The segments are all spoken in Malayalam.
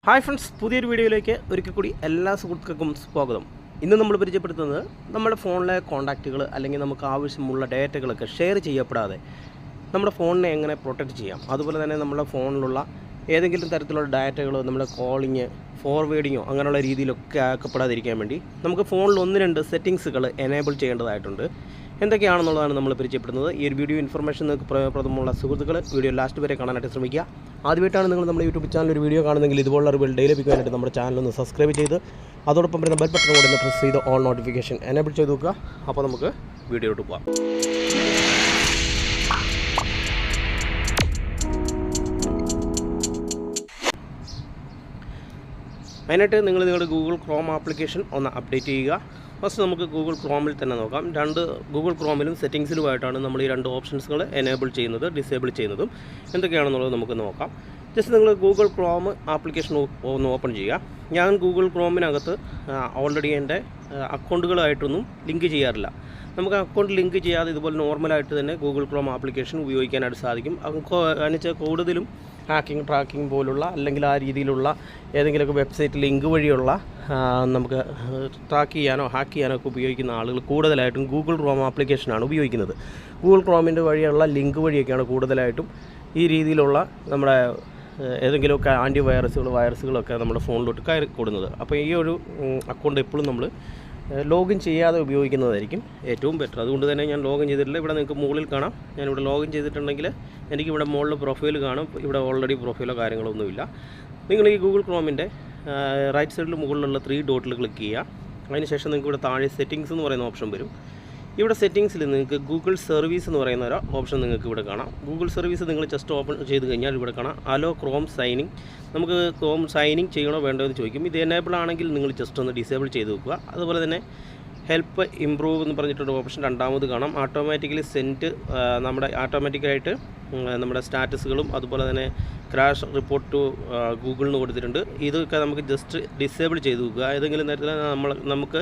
ഹായ് ഫ്രണ്ട്സ്, പുതിയൊരു വീഡിയോയിലേക്ക് ഒരിക്കൽ കൂടി എല്ലാ സുഹൃത്തുക്കൾക്കും സ്വാഗതം. ഇന്ന് നമ്മൾ പരിചയപ്പെടുത്തുന്നത് നമ്മുടെ ഫോണിലെ കോൺടാക്റ്റുകൾ അല്ലെങ്കിൽ നമുക്ക് ആവശ്യമുള്ള ഡേറ്റകളൊക്കെ ഷെയർ ചെയ്യപ്പെടാതെ നമ്മുടെ ഫോണിനെ എങ്ങനെ പ്രൊട്ടക്റ്റ് ചെയ്യാം, അതുപോലെ തന്നെ നമ്മുടെ ഫോണിലുള്ള ഏതെങ്കിലും തരത്തിലുള്ള ഡാറ്റകളോ നമ്മുടെ കോളിങ് ഫോർവേഡിങ്ങോ അങ്ങനെയുള്ള രീതിയിലൊക്കെ ആക്കപ്പെടാതിരിക്കാൻ വേണ്ടി നമുക്ക് ഫോണിൽ 1-2 സെറ്റിങ്സുകൾ എനേബിൾ ചെയ്യേണ്ടതായിട്ടുണ്ട്. എന്തൊക്കെയാണെന്നുള്ളതാണ് നമ്മൾ പരിചയപ്പെടുന്നത്. ഈ ഒരു വീഡിയോ ഇൻഫർമേഷൻ നിങ്ങൾക്ക് പ്രയോജനപ്രദമുള്ള സുഹൃത്തുക്കൾ വീഡിയോ ലാസ്റ്റ് വരെ കാണാനായിട്ട് ശ്രമിക്കുക. ആദ്യമായിട്ടാണ് നിങ്ങൾ നമ്മുടെ യൂട്യൂബ് ചാനൽ ഒരു വീഡിയോ കാണുന്നെങ്കിൽ ഇതുപോലുള്ള അറിവുകൾ ഡെയിലി ലഭിക്കാനായിട്ട് നമ്മുടെ ചാനൽ ഒന്ന് സബ്സ്ക്രൈബ് ചെയ്ത് അതോടൊപ്പം വരുന്ന ബെൽ ബട്ടൺ കൂടെ ഒന്ന് പ്രസ് ചെയ്ത് ഓൾ നോട്ടിഫിക്കേഷൻ എനേബിൾ ചെയ്ത് നോക്കുക. അപ്പോൾ നമുക്ക് വീഡിയോയിലോട്ട് പോകാം. അതിനായിട്ട് നിങ്ങൾ നിങ്ങളുടെ ഗൂഗിൾ ക്രോം ആപ്ലിക്കേഷൻ ഒന്ന് അപ്ഡേറ്റ് ചെയ്യുക. ഫസ്റ്റ് നമുക്ക് ഗൂഗിൾ ക്രോമിൽ തന്നെ നോക്കാം. ഗൂഗിൾ ക്രോമിലും സെറ്റിങ്സിലുമായിട്ടാണ് നമ്മൾ ഈ 2 ഓപ്ഷൻസുകൾ എനേബിൾ ചെയ്യുന്നത് ഡിസേബിൾ ചെയ്യുന്നതും. എന്തൊക്കെയാണെന്നുള്ളത് നമുക്ക് നോക്കാം. ജസ്റ്റ് നിങ്ങൾ ഗൂഗിൾ ക്രോം ആപ്ലിക്കേഷൻ ഒന്ന് ഓപ്പൺ ചെയ്യുക. ഞാൻ ഗൂഗിൾ ക്രോമിനകത്ത് ഓൾറെഡി എൻ്റെ അക്കൗണ്ടുകളായിട്ടൊന്നും ലിങ്ക് ചെയ്യാറില്ല. നമുക്ക് അക്കൗണ്ട് ലിങ്ക് ചെയ്യാതെ ഇതുപോലെ നോർമലായിട്ട് തന്നെ ഗൂഗിൾ ക്രോം ആപ്ലിക്കേഷൻ ഉപയോഗിക്കാനായിട്ട് സാധിക്കും. എന്നുവെച്ചാൽ കൂടുതലും ഹാക്കിംഗ് ട്രാക്കിംഗ് പോലുള്ള അല്ലെങ്കിൽ ആ രീതിയിലുള്ള ഏതെങ്കിലുമൊക്കെ വെബ്സൈറ്റ് ലിങ്ക് വഴിയുള്ള നമുക്ക് ട്രാക്ക് ചെയ്യാനോ ഹാക്ക് ചെയ്യാനോ ഒക്കെ ഉപയോഗിക്കുന്ന ആളുകൾ കൂടുതലായിട്ടും ഗൂഗിൾ ക്രോം ആപ്ലിക്കേഷനാണ് ഉപയോഗിക്കുന്നത്. ഗൂഗിൾ ക്രോമിൻ്റെ വഴിയുള്ള ലിങ്ക് വഴിയൊക്കെയാണ് കൂടുതലായിട്ടും ഈ രീതിയിലുള്ള നമ്മുടെ ഏതെങ്കിലുമൊക്കെ വൈറസുകളൊക്കെ നമ്മുടെ ഫോണിലോട്ട് കയറി കൊടുക്കുന്നത്. അപ്പോൾ ഈ ഒരു അക്കൗണ്ട് എപ്പോഴും നമ്മൾ ലോഗിൻ ചെയ്യാതെ ഉപയോഗിക്കുന്നതായിരിക്കും ഏറ്റവും ബെറ്റർ. അതുകൊണ്ട് തന്നെ ഞാൻ ലോഗിൻ ചെയ്തിട്ടില്ല. ഇവിടെ നിങ്ങൾക്ക് മുകളിൽ കാണാം. ഞാനിവിടെ ലോഗിൻ ചെയ്തിട്ടുണ്ടെങ്കിൽ എനിക്കിവിടെ മുകളിൽ പ്രൊഫൈൽ കാണും. ഇവിടെ ഓൾറെഡി പ്രൊഫൈലോ കാര്യങ്ങളൊന്നുമില്ല. നിങ്ങൾ ഈ ഗൂഗിൾ ക്രോമിൻ്റെ റൈറ്റ് സൈഡിൽ മുകളിലുള്ള 3 ഡോട്ടിൽ ക്ലിക്ക് ചെയ്യുക. അതിനുശേഷം നിങ്ങൾക്ക് ഇവിടെ താഴെ സെറ്റിങ്സ് എന്ന് പറയുന്ന ഓപ്ഷൻ വരും. ഇവിടെ സെറ്റിങ്സിൽ നിങ്ങൾക്ക് ഗൂഗിൾ സർവീസ് എന്ന് പറയുന്ന ഒരു ഓപ്ഷൻ നിങ്ങൾക്ക് ഇവിടെ കാണാം. ഗൂഗിൾ സർവീസ് നിങ്ങൾ ജസ്റ്റ് ഓപ്പൺ ചെയ്ത് കഴിഞ്ഞാൽ ഇവിടെ കാണാം അലോ ക്രോം സൈനിങ്. നമുക്ക് ക്രോം സൈനിങ് ചെയ്യണോ വേണ്ടോ എന്ന് ചോദിക്കും. ഇത് എനേബിൾ ആണെങ്കിൽ നിങ്ങൾ ജസ്റ്റ് ഒന്ന് ഡിസേബിൾ ചെയ്ത് വെക്കുക. അതുപോലെ തന്നെ ഹെൽപ്പ് ഇംപ്രൂവ് എന്ന് പറഞ്ഞിട്ടൊരു ഓപ്ഷൻ രണ്ടാമത് കാണാം. ഓട്ടോമാറ്റിക്കലി സെൻറ്റ് നമ്മുടെ ഓട്ടോമാറ്റിക്കായിട്ട് നമ്മുടെ സ്റ്റാറ്റസുകളും അതുപോലെ തന്നെ ക്രാഷ് റിപ്പോർട്ട് ടു ഗൂഗിളിന് കൊടുത്തിട്ടുണ്ട്. ഇതൊക്കെ നമുക്ക് ജസ്റ്റ് ഡിസേബിൾ ചെയ്ത് വെക്കുക. ഏതെങ്കിലും തരത്തിൽ നമുക്ക്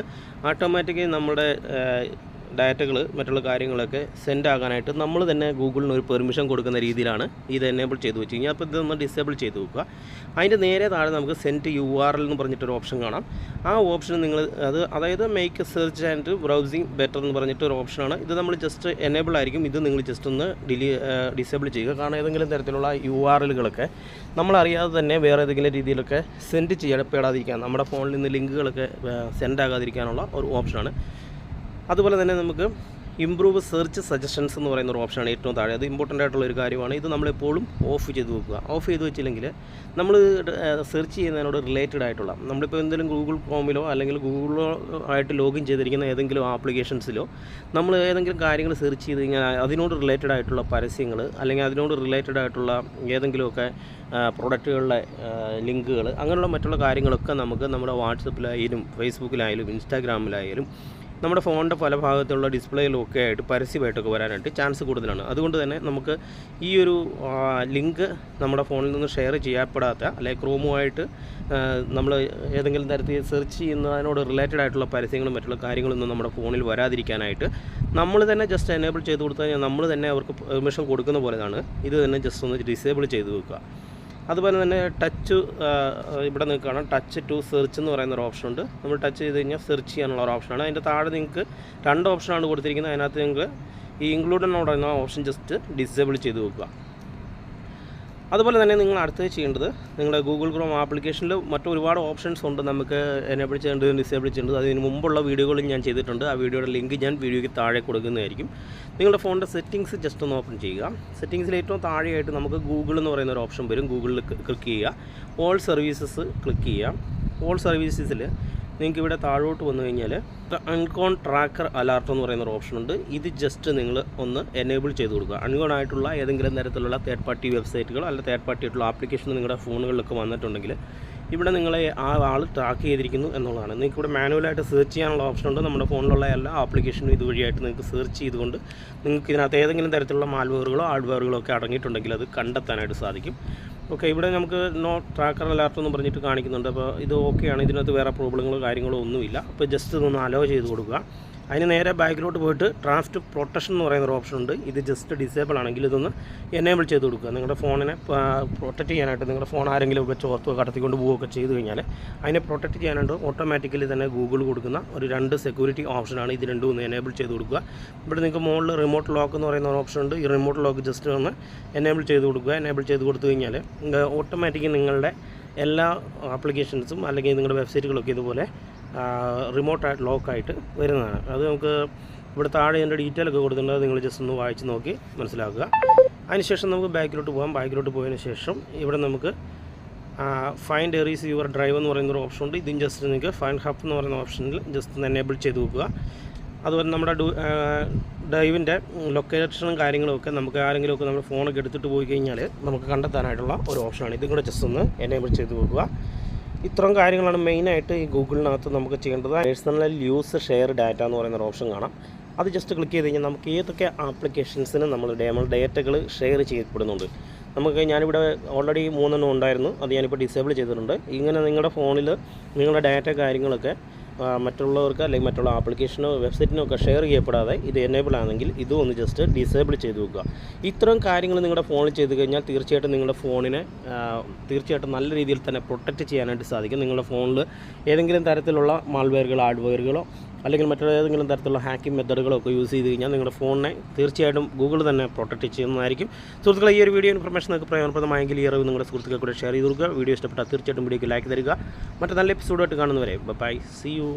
ഓട്ടോമാറ്റിക്കലി നമ്മുടെ ഡാറ്റകൾ മറ്റുള്ള കാര്യങ്ങളൊക്കെ സെൻഡ് ആകാനായിട്ട് നമ്മൾ തന്നെ ഗൂഗിളിന് ഒരു പെർമിഷൻ കൊടുക്കുന്ന രീതിയിലാണ് ഇത് എനേബിൾ ചെയ്ത് വെച്ച് കഴിഞ്ഞാൽ. അപ്പോൾ ഇതൊന്ന് ഡിസേബിൾ ചെയ്ത് വെക്കുക. അതിൻ്റെ നേരെ താഴെ നമുക്ക് സെൻഡ് URL എന്ന് പറഞ്ഞിട്ടൊരു ഓപ്ഷൻ കാണാം. ആ ഓപ്ഷൻ നിങ്ങൾ അതായത് make search and browsing better എന്ന് പറഞ്ഞിട്ടൊരു ഓപ്ഷനാണ്. ഇത് നമ്മൾ ജസ്റ്റ് എനേബിൾ ആയിരിക്കും. ഇത് നിങ്ങൾ ജസ്റ്റ് ഒന്ന് ഡിസേബിൾ ചെയ്യുക. കാരണം ഏതെങ്കിലും തരത്തിലുള്ള URLകളൊക്കെ നമ്മളറിയാതെ തന്നെ വേറെ ഏതെങ്കിലും രീതിയിലൊക്കെ സെൻഡ് ചെയ്യപ്പെടാതിരിക്കാൻ നമ്മുടെ ഫോണിൽ നിന്ന് ലിങ്കുകളൊക്കെ സെൻഡ് ആകാതിരിക്കാനുള്ള ഒരു ഓപ്ഷനാണ്. അതുപോലെ തന്നെ നമുക്ക് ഇംപ്രൂവ് സെർച്ച് സജഷൻസ് എന്ന് പറയുന്ന ഒരു ഓപ്ഷനാണ് ഏറ്റവും താഴെ. അത് ഇമ്പോർട്ടൻ്റ് ആയിട്ടുള്ളൊരു കാര്യമാണ്. ഇത് നമ്മളെപ്പോഴും ഓഫ് ചെയ്ത് വെക്കുക. ഓഫ് ചെയ്ത് വെച്ചില്ലെങ്കിൽ നമ്മൾ സെർച്ച് ചെയ്യുന്നതിനോട് റിലേറ്റഡ് ആയിട്ടുള്ള നമ്മളിപ്പോൾ എന്തെങ്കിലും ഗൂഗിൾ ക്രോമിലോ അല്ലെങ്കിൽ ഗൂഗിളോ ആയിട്ട് ലോഗിൻ ചെയ്തിരിക്കുന്ന ഏതെങ്കിലും ആപ്ലിക്കേഷൻസിലോ നമ്മൾ ഏതെങ്കിലും കാര്യങ്ങൾ സെർച്ച് ചെയ്ത് കഴിഞ്ഞാൽ അതിനോട് റിലേറ്റഡ് ആയിട്ടുള്ള പരസ്യങ്ങൾ അല്ലെങ്കിൽ അതിനോട് റിലേറ്റഡ് ആയിട്ടുള്ള ഏതെങ്കിലുമൊക്കെ പ്രൊഡക്റ്റുകളുടെ ലിങ്കുകൾ അങ്ങനെയുള്ള മറ്റുള്ള കാര്യങ്ങളൊക്കെ നമുക്ക് നമ്മുടെ വാട്സപ്പിലായാലും ഫേസ്ബുക്കിലായാലും ഇൻസ്റ്റാഗ്രാമിലായാലും നമ്മുടെ ഫോണിൻ്റെ പല ഭാഗത്തുള്ള ഡിസ്പ്ലേയിലൊക്കെ ആയിട്ട് പരസ്യമായിട്ടൊക്കെ വരാനായിട്ട് ചാൻസ് കൂടുതലാണ്. അതുകൊണ്ട് തന്നെ നമുക്ക് ഈ ഒരു ലിങ്ക് നമ്മുടെ ഫോണിൽ നിന്ന് ഷെയർ ചെയ്യപ്പെടാത്ത അല്ലെങ്കിൽ ക്രോമുമായിട്ട് നമ്മൾ ഏതെങ്കിലും തരത്തിൽ സെർച്ച് ചെയ്യുന്നതിനോട് റിലേറ്റഡ് ആയിട്ടുള്ള പരസ്യങ്ങളും മറ്റുള്ള കാര്യങ്ങളൊന്നും നമ്മുടെ ഫോണിൽ വരാതിരിക്കാനായിട്ട് നമ്മൾ തന്നെ ജസ്റ്റ് എനേബിൾ ചെയ്ത് കൊടുത്തു കഴിഞ്ഞാൽ നമ്മൾ തന്നെ അവർക്ക് പെർമിഷൻ കൊടുക്കുന്ന പോലെയാണ്. ഇത് തന്നെ ജസ്റ്റ് ഒന്ന് ഡിസേബിൾ ചെയ്ത് വെക്കുക. അതുപോലെ തന്നെ ഇവിടെ നിങ്ങൾക്ക് കാണാം ടച്ച് ടു സെർച്ച് എന്ന് പറയുന്ന ഒരു ഓപ്ഷൻ ഉണ്ട്. നമ്മൾ ടച്ച് ചെയ്ത് കഴിഞ്ഞാൽ സെർച്ച് ചെയ്യാനുള്ള ഒരു ഓപ്ഷനാണ്. അതിൻ്റെ താഴെ നിങ്ങൾക്ക് 2 ഓപ്ഷനാണ് കൊടുത്തിരിക്കുന്നത്. അതിനകത്ത് നിങ്ങൾക്ക് ഈ ഇൻക്ലൂഡ് എന്ന് പറയുന്ന ഓപ്ഷൻ ജസ്റ്റ് ഡിസേബിൾ ചെയ്ത് വെക്കുക. അതുപോലെ തന്നെ നിങ്ങൾ അടുത്തത് ചെയ്യേണ്ടത് നിങ്ങളുടെ ഗൂഗിൾ ക്രോം ആപ്ലിക്കേഷനിൽ ഒരുപാട് ഓപ്ഷൻസ് ഉണ്ട് നമുക്ക് എനേബിൾ ചെയ്യേണ്ടത് ഡിസേബിൾ ചെയ്യേണ്ടത്. അതിന് മുമ്പുള്ള വീഡിയോകളിൽ ഞാൻ ചെയ്തിട്ടുണ്ട്. ആ വീഡിയോയുടെ ലിങ്ക് ഞാൻ വീഡിയോയ്ക്ക് താഴെ കൊടുക്കുന്നതായിരിക്കും. നിങ്ങളുടെ ഫോണിൻ്റെ സെറ്റിങ്സ് ജസ്റ്റ് ഒന്ന് ഓപ്പൺ ചെയ്യുക. സെറ്റിങ്സിൽ ഏറ്റവും താഴെയായിട്ട് നമുക്ക് ഗൂഗിൾ എന്ന് പറയുന്ന ഒരു ഓപ്ഷൻ വരും. ഗൂഗിളിൽ ക്ലിക്ക് ചെയ്യുക. ഓൾ സർവീസസ് ക്ലിക്ക് ചെയ്യുക. ഓൾ സർവീസസിൽ നിങ്ങൾക്ക് ഇവിടെ താഴോട്ട് വന്നു കഴിഞ്ഞാൽ അൺകോൺ ട്രാക്കർ അലാർട്ട് എന്ന് പറയുന്ന ഒരു ഓപ്ഷൻ ഉണ്ട്. ഇത് ജസ്റ്റ് നിങ്ങൾ ഒന്ന് എനേബിൾ ചെയ്ത് കൊടുക്കുക. അൺകോൺ ആയിട്ടുള്ള ഏതെങ്കിലും തരത്തിലുള്ള തേർഡ് പാർട്ടി വെബ്സൈറ്റുകളോ അല്ലെങ്കിൽ തേർഡ് പാർട്ടി ആയിട്ടുള്ള ആപ്ലിക്കേഷൻ നിങ്ങളുടെ ഫോണുകളിലൊക്കെ വന്നിട്ടുണ്ടെങ്കിൽ ഇവിടെ നിങ്ങളെ ആ ആൾ ട്രാക്ക് ചെയ്തിരിക്കുന്നു എന്നുള്ളതാണ്. നിങ്ങൾക്ക് ഇവിടെ മാനുവലായിട്ട് സെർച്ച് ചെയ്യാനുള്ള ഓപ്ഷൻ ഉണ്ട്. നമ്മുടെ ഫോണിലുള്ള എല്ലാ ആപ്ലിക്കേഷനും ഇതുവഴിയായിട്ട് നിങ്ങൾക്ക് സെർച്ച് ചെയ്തുകൊണ്ട് നിങ്ങൾക്ക് ഇതിനകത്ത് ഏതെങ്കിലും തരത്തിലുള്ള മാൽവെയറുകളോ ഹാർഡ്വെയറുകളോ ഒക്കെ അടങ്ങിയിട്ടുണ്ടെങ്കിൽ അത് കണ്ടെത്താനായിട്ട് സാധിക്കും. ഓക്കെ, ഇവിടെ നമുക്ക് നോ ട്രാക്കർ അലാർട്ട് എന്ന് പറഞ്ഞിട്ട് കാണിക്കുന്നുണ്ട്. അപ്പോൾ ഇത് ഓക്കെയാണ്. ഇതിനകത്ത് വേറെ പ്രോബ്ലങ്ങളോ കാര്യങ്ങളോ ഒന്നുമില്ല. അപ്പോൾ ജസ്റ്റ് ഇതൊന്ന് അലോ ചെയ്ത് കൊടുക്കുക. അതിന് നേരെ ബാക്കിലോട്ട് പോയിട്ട് ട്രാഫിക് പ്രൊട്ടക്ഷൻ എന്ന് പറയുന്ന ഒരു ഓപ്ഷൻ ഉണ്ട്. ഇത് ജസ്റ്റ് ഡിസേബിൾ ആണെങ്കിൽ ഇതൊന്ന് എനേബിൾ ചെയ്ത് കൊടുക്കുക. നിങ്ങളുടെ ഫോണിനെ പ്രൊട്ടക്റ്റ് ചെയ്യാനായിട്ട് നിങ്ങളുടെ ഫോൺ ആരെങ്കിലും വെച്ച് ഓർത്ത് കടത്തിക്കൊണ്ട് പോവുകയൊക്കെ ചെയ്ത് കഴിഞ്ഞാൽ അതിനെ പ്രൊട്ടക്റ്റ് ചെയ്യാനായിട്ട് ഓട്ടോമാറ്റിക്കലി തന്നെ ഗൂഗിൾ കൊടുക്കുന്ന ഒരു 2 സെക്യൂരിറ്റി ഓപ്ഷനാണ്. ഇത് രണ്ടും ഒന്ന് എനേബിൾ ചെയ്ത് കൊടുക്കുക. ഇവിടെ നിങ്ങൾക്ക് മുകളിൽ റിമോട്ട് ലോക്ക് എന്ന് പറയുന്ന ഒരു ഓപ്ഷൻ ഉണ്ട്. ഈ റിമോട്ട് ലോക്ക് ജസ്റ്റ് ഒന്ന് എനേബിൾ ചെയ്ത് കൊടുക്കുക. എനേബിൾ ചെയ്ത് കൊടുത്തു കഴിഞ്ഞാൽ ഓട്ടോമാറ്റിക്കലി നിങ്ങളുടെ എല്ലാ ആപ്ലിക്കേഷൻസും അല്ലെങ്കിൽ നിങ്ങളുടെ വെബ്സൈറ്റുകളൊക്കെ ഇതുപോലെ റിമോട്ടായിട്ട് ലോക്കായിട്ട് വരുന്നതാണ്. അത് നമുക്ക് ഇവിടെ താഴെ ഇതിൻ്റെ ഡീറ്റെയിൽ ഒക്കെ കൊടുത്തിട്ടുണ്ട്. അത് നിങ്ങൾ ജസ്റ്റ് ഒന്ന് വായിച്ച് നോക്കി മനസ്സിലാക്കുക. അതിനുശേഷം നമുക്ക് ബാക്കിലോട്ട് പോകാം. ബാക്കിലോട്ട് പോയതിന് ശേഷം ഇവിടെ നമുക്ക് ഫൈൻഡ് എറീസ് യുവർ ഡ്രൈവ് എന്ന് പറയുന്നൊരു ഓപ്ഷൻ ഉണ്ട്. ഇതും ജസ്റ്റ് നിങ്ങൾക്ക് ഫൈൻഡ് ഹബ് എന്ന് പറയുന്ന ഓപ്ഷനിൽ ജസ്റ്റ് ഒന്ന് എനേബിൾ ചെയ്ത് നോക്കുക. അതുപോലെ നമ്മുടെ ഡ്രൈവിൻ്റെ ലൊക്കേഷനും കാര്യങ്ങളുമൊക്കെ നമുക്ക് ആരെങ്കിലുമൊക്കെ നമ്മുടെ ഫോണൊക്കെ എടുത്തിട്ട് പോയി കഴിഞ്ഞാൽ നമുക്ക് കണ്ടെത്താനായിട്ടുള്ള ഒരു ഓപ്ഷനാണ്. ഇതും കൂടെ ജസ്റ്റ് ഒന്ന് എനേബിൾ ചെയ്ത് നോക്കുക. ഇത്രയും കാര്യങ്ങളാണ് മെയിനായിട്ട് ഈ ഗൂഗിളിനകത്ത് നമുക്ക് ചെയ്യേണ്ടത്. പേഴ്സണൽ യൂസ് ഷെയർ ഡാറ്റ എന്ന് പറയുന്നൊരു ഓപ്ഷൻ കാണാം. അത് ജസ്റ്റ് ക്ലിക്ക് ചെയ്ത് കഴിഞ്ഞാൽ നമുക്ക് ഏതൊക്കെ ആപ്ലിക്കേഷൻസിന് നമ്മൾ ഡേറ്റകൾ ഷെയർ ചെയ്യപ്പെടുന്നുണ്ട്. നമുക്ക് ഞാനിവിടെ ഓൾറെഡി 3 ഉണ്ടായിരുന്നു. അത് ഞാനിപ്പോൾ ഡിസേബിൾ ചെയ്തിട്ടുണ്ട്. ഇങ്ങനെ നിങ്ങളുടെ ഫോണിൽ നിങ്ങളുടെ ഡാറ്റ കാര്യങ്ങളൊക്കെ മറ്റുള്ളവർക്ക് അല്ലെങ്കിൽ മറ്റുള്ള ആപ്ലിക്കേഷനോ വെബ്സൈറ്റിനോ ഒക്കെ ഷെയർ ചെയ്യപ്പെടാതെ ഇത് എനേബിൾ ആണെങ്കിൽ ഇതും ഒന്ന് ജസ്റ്റ് ഡിസേബിൾ ചെയ്ത് വെക്കുക. ഇത്തരം കാര്യങ്ങൾ നിങ്ങളുടെ ഫോണിൽ ചെയ്ത് കഴിഞ്ഞാൽ തീർച്ചയായിട്ടും നിങ്ങളുടെ ഫോണിനെ തീർച്ചയായിട്ടും നല്ല രീതിയിൽ തന്നെ പ്രൊട്ടക്റ്റ് ചെയ്യാനായിട്ട് സാധിക്കും. നിങ്ങളുടെ ഫോണിൽ ഏതെങ്കിലും തരത്തിലുള്ള മാൾവെയറുകളോ ഹാർഡ്വെയറുകളോ അല്ലെങ്കിൽ മറ്റേതെങ്കിലും തരത്തിലുള്ള ഹാക്കിംഗ് മെത്തേഡുകളോ ഒക്കെ യൂസ് ചെയ്ത് കഴിഞ്ഞാൽ നിങ്ങളുടെ ഫോണിനെ തീർച്ചയായിട്ടും ഗൂഗിൾ തന്നെ പ്രൊട്ടക്റ്റ് ചെയ്യുന്നതായിരിക്കും. സുഹൃത്തുക്കളെ, ഈ ഒരു വീഡിയോ ഇൻഫർമേഷൻ നിങ്ങൾക്ക് പ്രയോജനപ്രദമായെങ്കിൽ ഈ അറിവ് നിങ്ങളുടെ സുഹൃത്തുക്കൾ കൂടെ ഷെയർ ചെയ്ത് കൊടുക്കുക. വീഡിയോ ഇഷ്ടപ്പെട്ടാൽ തീർച്ചയായിട്ടും വീഡിയോക്ക് ലൈക്ക് തരിക. മറ്റു നല്ല എപ്പിസോഡായിട്ട് കാണുന്നവരെ ബൈ, സീ യു.